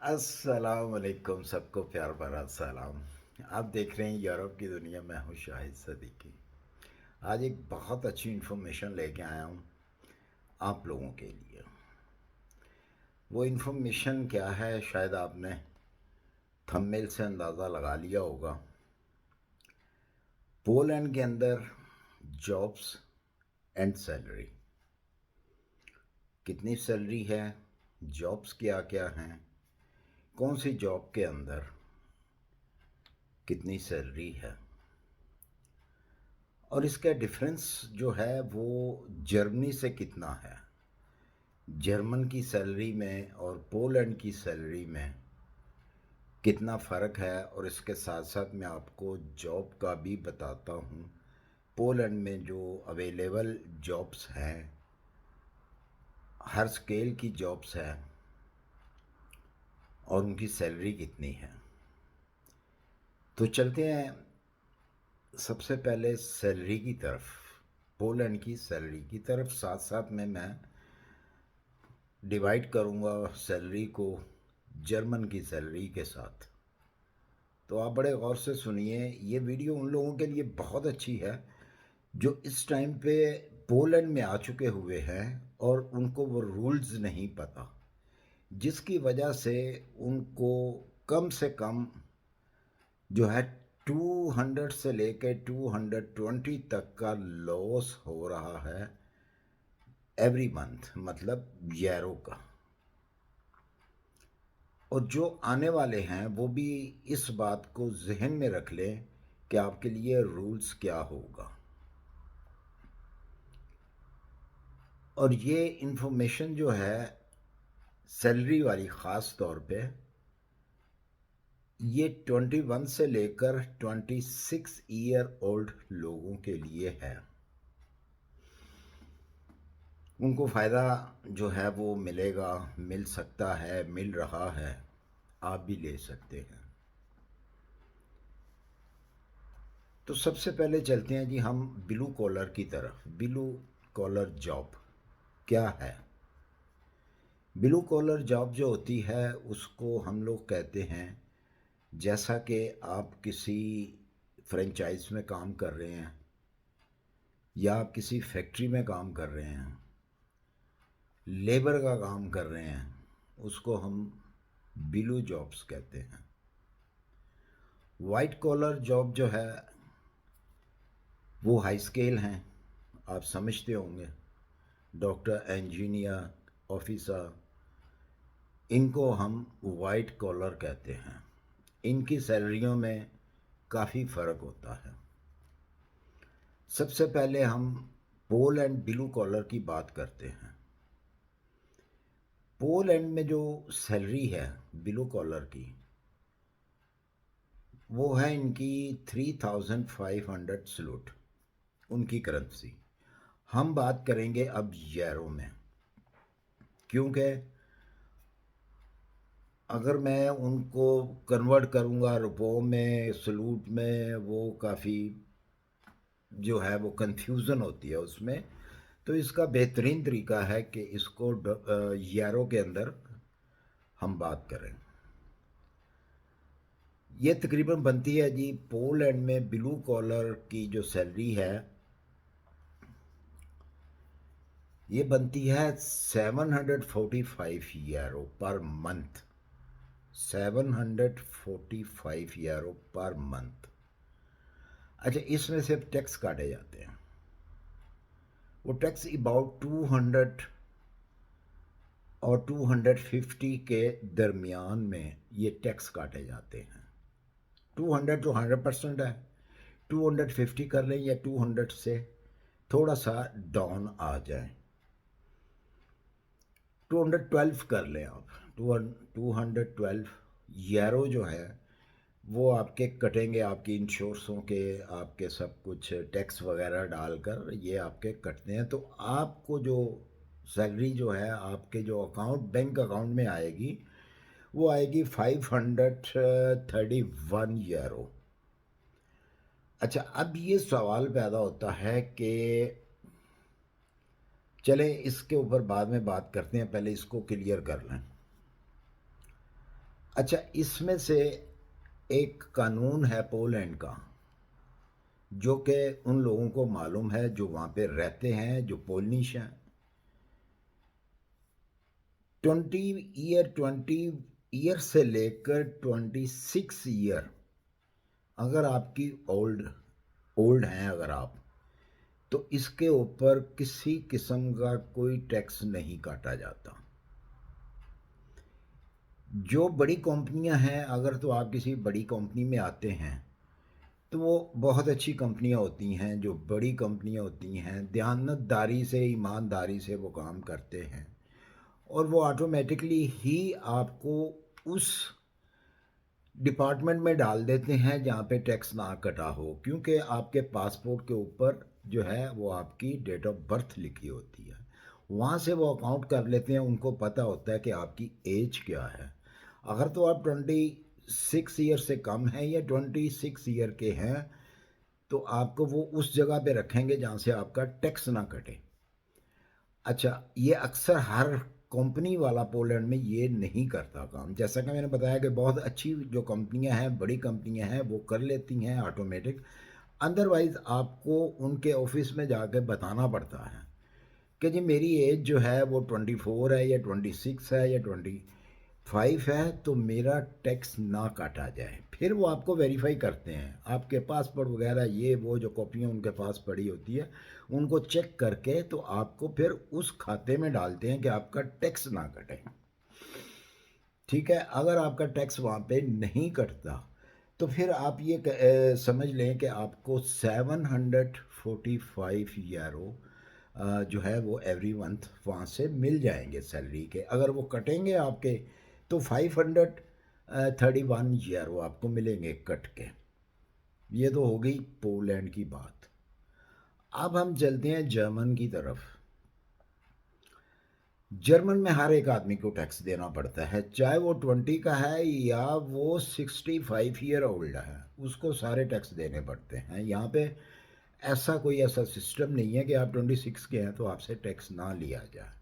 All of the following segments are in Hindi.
अस्सलाम वालेकुम, सबको प्यार भरा सलाम। आप देख रहे हैं यूरोप की दुनिया में, हूँ शाहिद सदीकी। आज एक बहुत अच्छी इन्फॉर्मेशन लेके आया हूँ आप लोगों के लिए। वो इन्फॉर्मेशन क्या है, शायद आपने थंबनेल से अंदाज़ा लगा लिया होगा। पोलैंड के अंदर जॉब्स एंड सैलरी, कितनी सैलरी है, जॉब्स क्या क्या हैं, कौन सी जॉब के अंदर कितनी सैलरी है, और इसका डिफरेंस जो है वो जर्मनी से कितना है। जर्मन की सैलरी में और पोलैंड की सैलरी में कितना फ़र्क है, और इसके साथ साथ मैं आपको जॉब का भी बताता हूँ। पोलैंड में जो अवेलेबल जॉब्स हैं, हर स्केल की जॉब्स हैं, और उनकी सैलरी कितनी है। तो चलते हैं सबसे पहले सैलरी की तरफ, पोलैंड की सैलरी की तरफ। साथ साथ में मैं डिवाइड करूँगा सैलरी को जर्मन की सैलरी के साथ। तो आप बड़े गौर से सुनिए, ये वीडियो उन लोगों के लिए बहुत अच्छी है जो इस टाइम पे पोलैंड में आ चुके हुए हैं और उनको वो रूल्स नहीं पता, जिसकी वजह से उनको कम से कम जो है 200 से लेकर 220 तक का लॉस हो रहा है एवरी मंथ, मतलब यूरो का। और जो आने वाले हैं वो भी इस बात को जहन में रख लें कि आपके लिए रूल्स क्या होगा। और ये इन्फॉर्मेशन जो है सैलरी वाली, ख़ास तौर पे ये 21 से लेकर 26 ईयर ओल्ड लोगों के लिए है। उनको फ़ायदा जो है वो मिलेगा, मिल सकता है, मिल रहा है, आप भी ले सकते हैं। तो सबसे पहले चलते हैं जी हम ब्लू कॉलर की तरफ। ब्लू कॉलर जॉब क्या है? ब्लू कॉलर जॉब जो होती है उसको हम लोग कहते हैं, जैसा कि आप किसी फ्रेंचाइज में काम कर रहे हैं या आप किसी फैक्ट्री में काम कर रहे हैं, लेबर का काम कर रहे हैं, उसको हम ब्लू जॉब्स कहते हैं। वाइट कॉलर जॉब जो है वो हाई स्केल हैं, आप समझते होंगे, डॉक्टर, इंजीनियर, ऑफिसर, इनको हम वाइट कॉलर कहते हैं। इनकी सैलरियों में काफ़ी फ़र्क होता है। सबसे पहले हम पोल एंड ब्लू कॉलर की बात करते हैं। पोल एंड में जो सैलरी है ब्लू कॉलर की, वो है इनकी 3500 स्लूट, उनकी करेंसी। हम बात करेंगे अब यूरो में, क्योंकि अगर मैं उनको कन्वर्ट करूँगा रुपयों में, सलूट में, वो काफ़ी जो है वो कंफ्यूजन होती है उसमें। तो इसका बेहतरीन तरीका है कि इसको यूरो के अंदर हम बात करें। ये तकरीबन बनती है जी, पोलैंड में ब्लू कॉलर की जो सैलरी है ये बनती है 745 euro per month. 745 euro per month. अच्छा, इसमें से टैक्स काटे जाते हैं। वो टैक्स अबाउट 200 और 250 के दरमियान में ये टैक्स काटे जाते हैं। 200 तो 100% है, 250 कर लें या 200 से थोड़ा सा डाउन आ जाए, 212 कर लें आप। 212 यूरो जो है वो आपके कटेंगे, आपकी इंश्योरेंसों के, आपके सब कुछ टैक्स वगैरह डालकर ये आपके कटते हैं। तो आपको जो सैलरी जो है आपके जो अकाउंट, बैंक अकाउंट में आएगी, वो आएगी 531 यूरो। अच्छा, अब ये सवाल पैदा होता है कि चलें इसके ऊपर बाद में बात करते हैं, पहले इसको क्लियर कर लें। अच्छा, इसमें से एक कानून है पोलैंड का, जो कि उन लोगों को मालूम है जो वहाँ पे रहते हैं, जो पोलनिश हैं। 20 ईयर से लेकर 26 ईयर, अगर आपकी ओल्ड ओल्ड हैं अगर आप, तो इसके ऊपर किसी किस्म का कोई टैक्स नहीं काटा जाता। जो बड़ी कंपनियां हैं, अगर तो आप किसी बड़ी कंपनी में आते हैं तो वो बहुत अच्छी कंपनियां होती हैं, जो बड़ी कंपनियां होती हैं, दयानतदारी से, ईमानदारी से वो काम करते हैं, और वो ऑटोमेटिकली ही आपको उस डिपार्टमेंट में डाल देते हैं जहाँ पे टैक्स ना कटा हो, क्योंकि आपके पासपोर्ट के ऊपर जो है वो आपकी डेट ऑफ बर्थ लिखी होती है। वहाँ से वो अकाउंट कर लेते हैं, उनको पता होता है कि आपकी एज क्या है। अगर तो आप 26 ईयर से कम हैं या 26 ईयर के हैं, तो आपको वो उस जगह पे रखेंगे जहाँ से आपका टैक्स ना कटे। अच्छा, ये अक्सर हर कंपनी वाला पोलैंड में ये नहीं करता काम। जैसा कि मैंने बताया कि बहुत अच्छी जो कंपनियां हैं, बड़ी कंपनियां हैं, वो कर लेती हैं ऑटोमेटिक। अदरवाइज़ आपको उनके ऑफिस में जाकर बताना पड़ता है कि जी मेरी एज जो है वो 24 है या 26 है या 25 है, तो मेरा टैक्स ना काटा जाए। फिर वो आपको वेरीफाई करते हैं, आपके पासपोर्ट वगैरह ये वो जो कॉपियाँ उनके पास पड़ी होती है, उनको चेक करके तो आपको फिर उस खाते में डालते हैं कि आपका टैक्स ना कटे। ठीक है, अगर आपका टैक्स वहाँ पे नहीं कटता, तो फिर आप ये समझ लें कि आपको 745 यूरो जो है वो एवरी मंथ वहाँ से मिल जाएंगे सैलरी के। अगर वो कटेंगे आपके, तो 531 यूरो आपको मिलेंगे कट के। ये तो हो गई पोलैंड की बात। अब हम चलते हैं जर्मन की तरफ। जर्मन में हर एक आदमी को टैक्स देना पड़ता है, चाहे वो 20 का है या वो 65 ईयर ओल्ड है, उसको सारे टैक्स देने पड़ते हैं। यहाँ पे ऐसा कोई ऐसा सिस्टम नहीं है कि आप 26 के हैं तो आपसे टैक्स ना लिया जाए।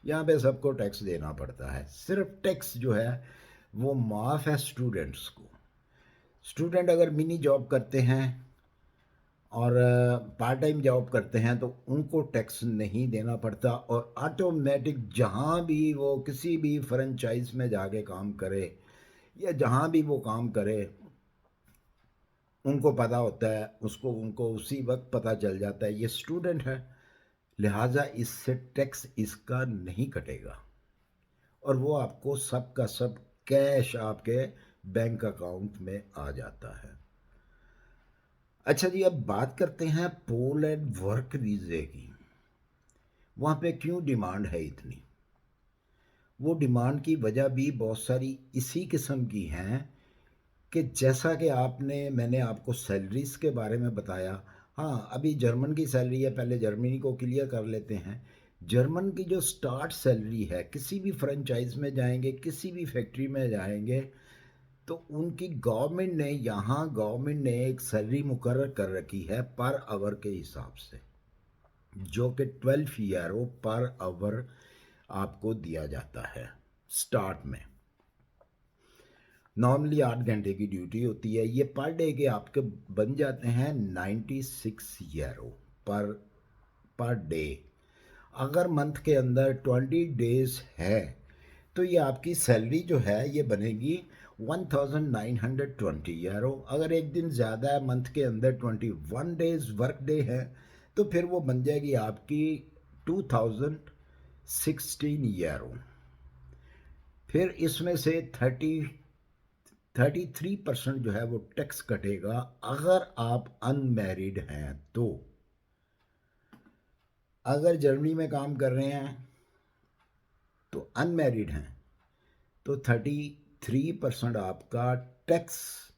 यहाँ पे सबको टैक्स देना पड़ता है। सिर्फ टैक्स जो है वो माफ़ है स्टूडेंट्स को। स्टूडेंट अगर मिनी जॉब करते हैं और पार्ट टाइम जॉब करते हैं तो उनको टैक्स नहीं देना पड़ता, और ऑटोमेटिक जहाँ भी वो किसी भी फ्रेंचाइज में जाके काम करे या जहाँ भी वो काम करे, उनको पता होता है, उसको उनको उसी वक्त पता चल जाता है ये स्टूडेंट है, लिहाजा इससे टैक्स इसका नहीं कटेगा, और वो आपको सब का सब कैश आपके बैंक अकाउंट में आ जाता है। अच्छा जी, अब बात करते हैं पोलैंड वर्क वीज़े की। वहाँ पे क्यों डिमांड है इतनी? वो डिमांड की वजह भी बहुत सारी इसी किस्म की हैं कि जैसा कि मैंने आपको सैलरीज के बारे में बताया। हाँ, अभी जर्मन की सैलरी है, पहले जर्मनी को क्लियर कर लेते हैं। जर्मन की जो स्टार्ट सैलरी है, किसी भी फ्रेंचाइज में जाएंगे, किसी भी फैक्ट्री में जाएंगे, तो उनकी गवर्नमेंट ने एक सैलरी मुकर्रर कर रखी है पर आवर के हिसाब से, जो कि 12 यूरो पर आवर आपको दिया जाता है स्टार्ट में। नॉर्मली 8 घंटे की ड्यूटी होती है। ये पर डे के आपके बन जाते हैं 96 यूरो पर पर डे। अगर मंथ के अंदर 20 डेज है तो ये आपकी सैलरी जो है ये बनेगी 1920 यूरो। अगर एक दिन ज़्यादा है, मंथ के अंदर 21 डेज वर्क डे है, तो फिर वो बन जाएगी आपकी 2016 यूरो। फिर इसमें से 33% जो है वो टैक्स कटेगा अगर आप अनमैरिड हैं तो। अगर जर्मनी में काम कर रहे हैं तो अनमैरिड हैं तो 33% आपका टैक्स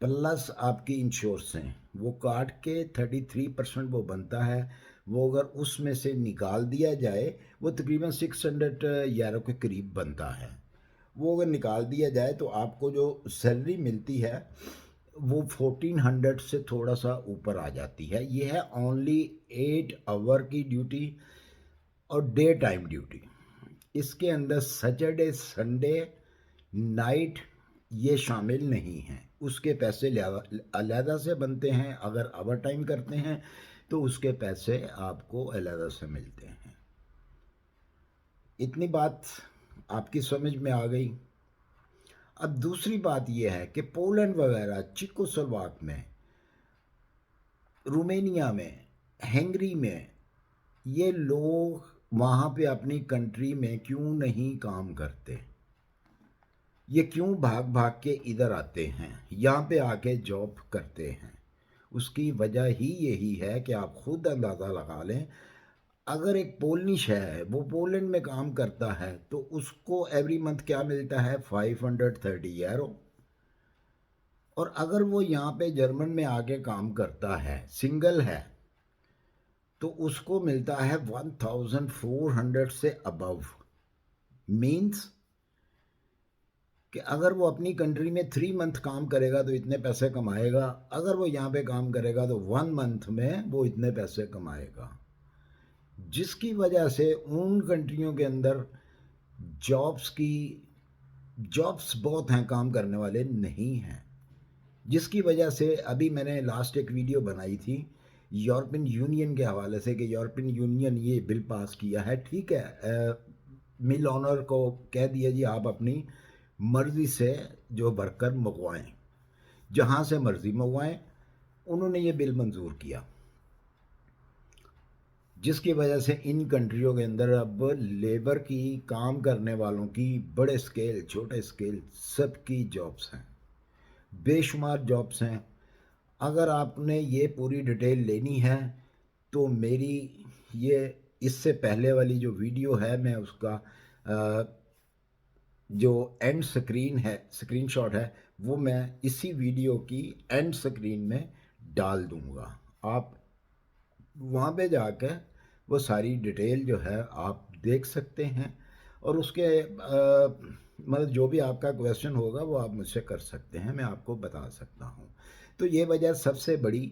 प्लस आपकी इंश्योरेंस हैं वो काट के 33% वो बनता है। वो अगर उसमें से निकाल दिया जाए, वो तकरीबन 600 यूरो के करीब बनता है। वो अगर निकाल दिया जाए तो आपको जो सैलरी मिलती है वो 1400 से थोड़ा सा ऊपर आ जाती है। ये है ओनली 8 आवर की ड्यूटी और डे टाइम ड्यूटी। इसके अंदर सैटरडे संडे नाइट ये शामिल नहीं हैं, उसके पैसे अलहदा से बनते हैं। अगर ओवर टाइम करते हैं तो उसके पैसे आपको अलहदा से मिलते हैं। इतनी बात आपकी समझ में आ गई। अब दूसरी बात यह है कि पोलैंड वगैरह, चेकोस्लोवाक में, रोमेनिया में, हंगरी में, ये लोग वहाँ पे अपनी कंट्री में क्यों नहीं काम करते? ये क्यों भाग भाग के इधर आते हैं, यहाँ पे आके जॉब करते हैं? उसकी वजह ही यही है कि आप खुद अंदाज़ा लगा लें। अगर एक पोलनिश है, वो पोलैंड में काम करता है, तो उसको एवरी मंथ क्या मिलता है? 530 यूरो। और अगर वो यहाँ पे जर्मन में आके काम करता है, सिंगल है, तो उसको मिलता है 1400 से अबव। मीन्स कि अगर वो अपनी कंट्री में 3 मंथ काम करेगा तो इतने पैसे कमाएगा, अगर वो यहाँ पे काम करेगा तो 1 मंथ में वो इतने पैसे कमाएगा। जिसकी वजह से उन कंट्रियों के अंदर जॉब्स बहुत हैं, काम करने वाले नहीं हैं। जिसकी वजह से अभी मैंने लास्ट एक वीडियो बनाई थी यूरोपियन यूनियन के हवाले से कि यूरोपियन यूनियन ये बिल पास किया है, ठीक है, मिल ऑनर को कह दिया जी आप अपनी मर्ज़ी से जो वर्कर मंगवाएं, जहाँ से मर्ज़ी मंगवाएं। उन्होंने ये बिल मंजूर किया, जिसकी वजह से इन कंट्रियों के अंदर अब लेबर की, काम करने वालों की, बड़े स्केल छोटे स्केल सबकी जॉब्स हैं, बेशुमार जॉब्स हैं। अगर आपने ये पूरी डिटेल लेनी है तो मेरी ये इससे पहले वाली जो वीडियो है, मैं उसका जो एंड स्क्रीन है, स्क्रीनशॉट है, वो मैं इसी वीडियो की एंड स्क्रीन में डाल दूंगा। आप वहाँ पे जाकर वो सारी डिटेल जो है आप देख सकते हैं, और उसके मतलब जो भी आपका क्वेश्चन होगा वो आप मुझसे कर सकते हैं, मैं आपको बता सकता हूँ। तो ये वजह सबसे बड़ी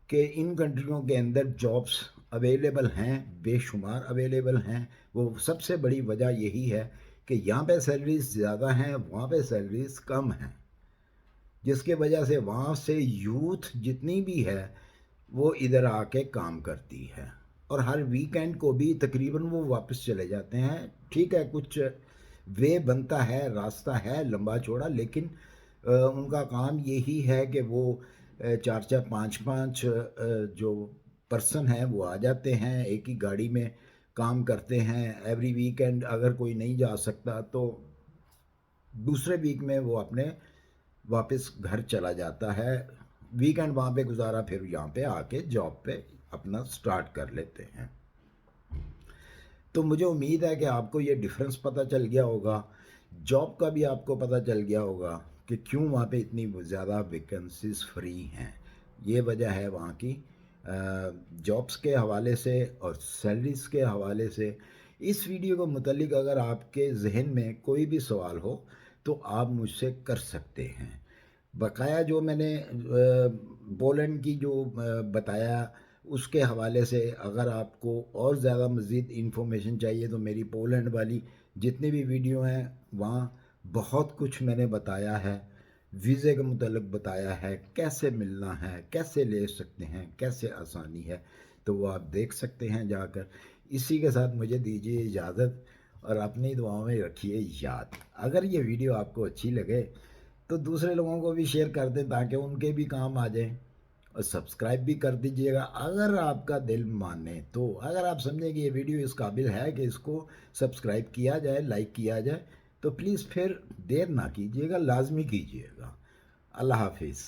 कि इन कंट्रियों के अंदर जॉब्स अवेलेबल हैं, बेशुमार अवेलेबल हैं। वो सबसे बड़ी वजह यही है कि यहाँ पे सैलरीज ज़्यादा हैं, वहाँ पे सैलरीज कम हैं, जिसके वजह से वहाँ से यूथ जितनी भी है वो इधर आके काम करती है, और हर वीकेंड को भी तकरीबन वो वापस चले जाते हैं। ठीक है, कुछ वे बनता है, रास्ता है लंबा चौड़ा, लेकिन उनका काम यही है कि वो 4-4 5-5 जो पर्सन हैं वो आ जाते हैं, एक ही गाड़ी में काम करते हैं। एवरी वीकेंड अगर कोई नहीं जा सकता तो दूसरे वीक में वो अपने वापस घर चला जाता है, वीकेंड वहाँ पे गुजारा, फिर यहाँ पे आके जॉब पे अपना स्टार्ट कर लेते हैं। तो मुझे उम्मीद है कि आपको ये डिफरेंस पता चल गया होगा, जॉब का भी आपको पता चल गया होगा कि क्यों वहाँ पे इतनी ज़्यादा वैकेंसीज फ्री हैं। ये वजह है वहाँ की जॉब्स के हवाले से और सैलरीज के हवाले से। इस वीडियो को मुतल्लिक अगर आपके जहन में कोई भी सवाल हो तो आप मुझसे कर सकते हैं। बकाया जो मैंने पोलैंड की जो बताया उसके हवाले से अगर आपको और ज़्यादा मज़ीद इन्फॉर्मेशन चाहिए तो मेरी पोलैंड वाली जितनी भी वीडियो हैं वहाँ बहुत कुछ मैंने बताया है, वीज़े के मुतल्लिक बताया है, कैसे मिलना है, कैसे ले सकते हैं, कैसे आसानी है, तो वो आप देख सकते हैं जाकर। इसी के साथ मुझे दीजिए इजाज़त, और अपनी दुआओं में रखिए याद। अगर ये वीडियो आपको अच्छी लगे तो दूसरे लोगों को भी शेयर कर दें ताकि उनके भी काम आ जाए, और सब्सक्राइब भी कर दीजिएगा अगर आपका दिल माने तो। अगर आप समझें कि ये वीडियो इस काबिल है कि इसको सब्सक्राइब किया जाए, लाइक किया जाए, तो प्लीज़ फिर देर ना कीजिएगा, लाजमी कीजिएगा। अल्लाह हाफिज़।